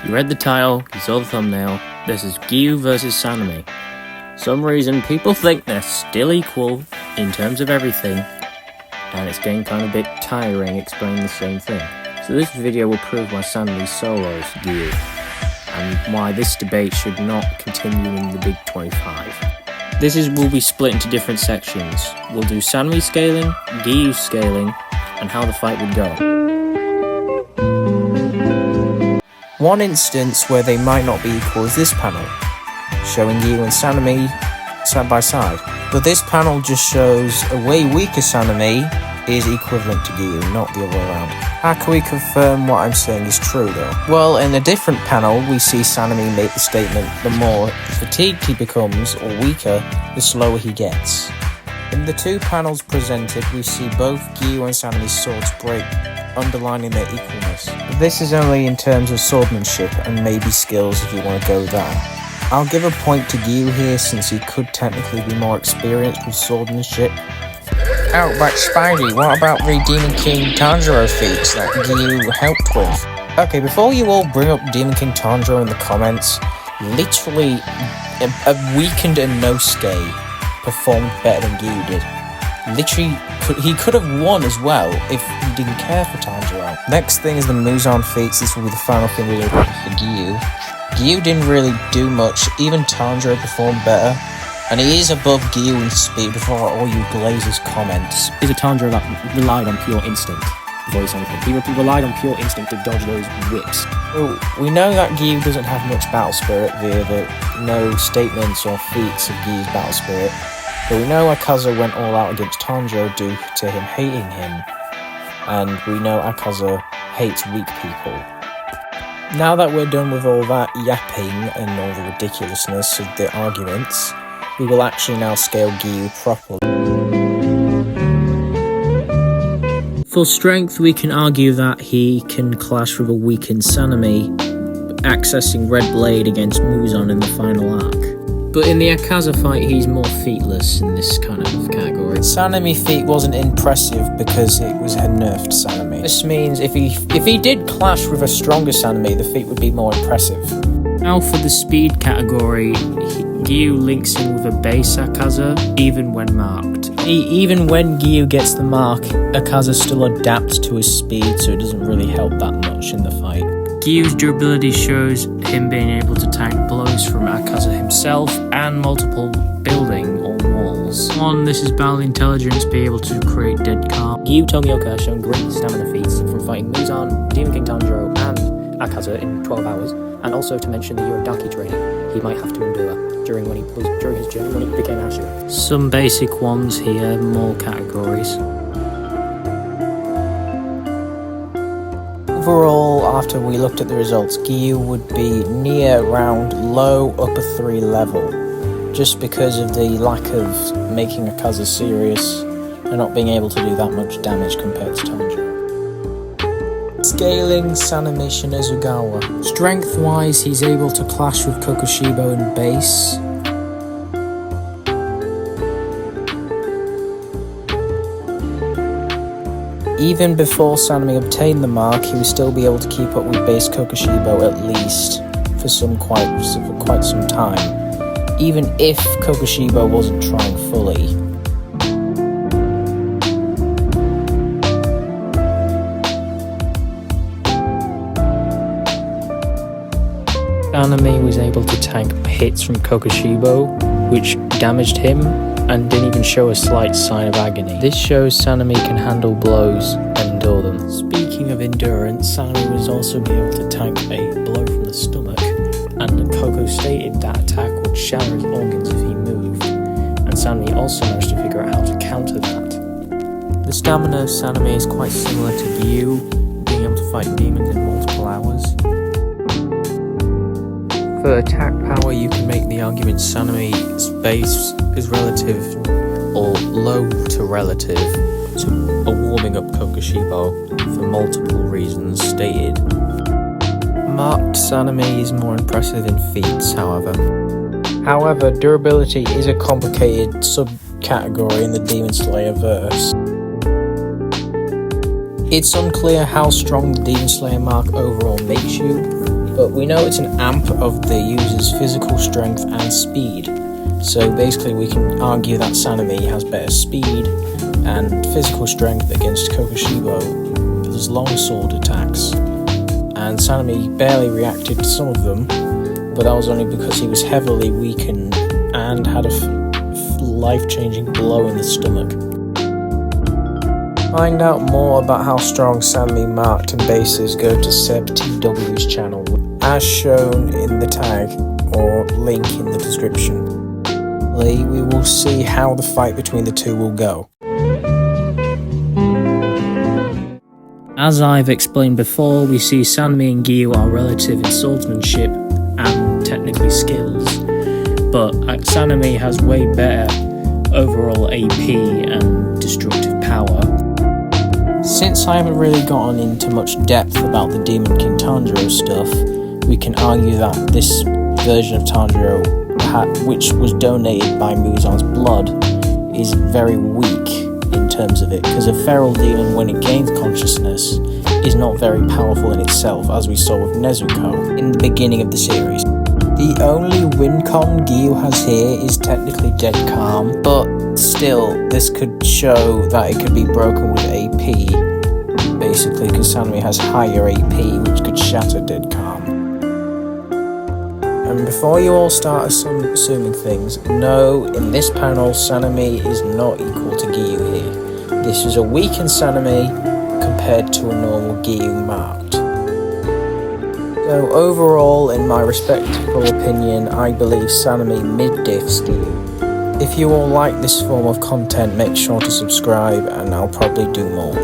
You read the title, you saw the thumbnail. This is Giyu versus Sanemi. Some reason people think they're still equal in terms of everything, and it's getting kind of a bit tiring explaining the same thing. So this video will prove why Sanemi solos Giyu, and why this debate should not continue in the Big 25. Will be split into different sections. We'll do Sanemi Scaling, Giyu Scaling, and how the fight would go. One instance where they might not be equal is this panel, showing Giyu and Sanemi side by side. But this panel just shows a way weaker Sanemi is equivalent to Giyu, not the other way around. How can we confirm what I'm saying is true though? Well, in a different panel, we see Sanemi make the statement, the more fatigued he becomes, or weaker, the slower he gets. In the two panels presented, we see both Giyu and Sanemi's swords break, underlining their equalness. But this is only in terms of swordsmanship and maybe skills if you want to go with that. I'll give a point to Giyu here since he could technically be more experienced with swordsmanship. Oh, but Spidey, what about the Demon King Tanjiro feats that Giyu helped with? Okay, before you all bring up Demon King Tanjiro in the comments, literally a weakened Inosuke performed better than Giyu did. Literally, he could have won as well if he didn't care for Tanjiro. Next thing is the Muzan feats. This will be the final thing we look at for Giyu. Giyu didn't really do much, even Tanjiro performed better. And he is above Giyu in speed before all you glazers comments. Is a Tanjiro that relied on pure instinct before he saw anything. He relied on pure instinct to dodge those whips. So we know that Giyu doesn't have much battle spirit via the no statements or feats of Giyu's battle spirit. But we know Akaza went all out against Tanjiro due to him hating him. And we know Akaza hates weak people. Now that we're done with all that yapping and all the ridiculousness of the arguments, we will actually now scale Giyu properly. For strength, we can argue that he can clash with a weakened Sanemi, accessing Red Blade against Muzan in the final arc. But in the Akaza fight, he's more featless in this kind of category. Sanemi feat wasn't impressive because it was a nerfed Sanemi. This means if he did clash with a stronger Sanemi, the feat would be more impressive. Now for the speed category, Giyu links in with a base Akaza, even when marked. Even when Giyu gets the mark, Akaza still adapts to his speed, so it doesn't really help that much in the fight. Giyu's durability shows him being able to tank blows from Akaza himself and multiple building or walls. On this is battle intelligence, be able to create dead calm. Giyu Tomioka has shown great stamina feats from fighting Muzan, Demon King Tanjiro, and Akaza in 12 hours, and also to mention the Urodaki training he might have to endure during his journey when he became Ashura. Some basic ones here, more categories. Overall, after we looked at the results, Giyu would be near around low upper 3 level, just because of the lack of making Akaza serious and not being able to do that much damage compared to Tanjiro. Scaling Sanemi Shinizugawa. Strength-wise, he's able to clash with Kokushibo in base. Even before Sanemi obtained the mark, he would still be able to keep up with base Kokushibo at least for quite some time, even if Kokushibo wasn't trying fully. Sanemi was able to tank hits from Kokushibo, which damaged him and didn't even show a slight sign of agony. This shows Sanemi can handle blows and endure them. Speaking of endurance, Sanemi was also able to tank a blow from the stomach, and Koko stated that attack would shatter his organs if he moved, and Sanemi also managed to figure out how to counter that. The stamina of Sanemi is quite similar to Giyu, being able to fight demons in multiple hours. For attack power, you can make the argument Sanemi's base is relative or low to relative to a warming up Kokushibo for multiple reasons stated. Marked Sanemi is more impressive in feats, however. However, durability is a complicated subcategory in the Demon Slayer verse. It's unclear how strong the Demon Slayer mark overall makes you. but we know it's an amp of the user's physical strength and speed. So basically we can argue that Sanemi has better speed and physical strength against Kokushibo's longsword attacks. And Sanemi barely reacted to some of them, but that was only because he was heavily weakened and had a life-changing blow in the stomach. Find out more about how strong Sanemi marked and bases, go to SebTW's channel, as shown in the tag or link in the description. We will see how the fight between the two will go. As I've explained before, we see Sanemi and Giyu are relative in swordsmanship and technically skills, but Sanemi has way better overall AP and destructive power. Since I haven't really gotten into much depth about the Demon King Tanjiro stuff, we can argue that this version of Tanjiro, which was donated by Muzan's blood, is very weak in terms of it, because a feral demon, when it gains consciousness, is not very powerful in itself, as we saw with Nezuko in the beginning of the series. The only win con Giyu has here is technically Dead Calm, but still, this could show that it could be broken with AP, basically, because Sanemi has higher AP, which could shatter Dead Calm. And before you all start assuming things, no, in this panel, Sanemi is not equal to Giyu here. This is a weakened Sanemi compared to a normal Giyu marked. So overall, in my respectable opinion, I believe Sanemi mid-diffs Giyu. If you all like this form of content, make sure to subscribe and I'll probably do more.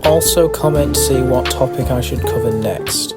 Also comment to see what topic I should cover next.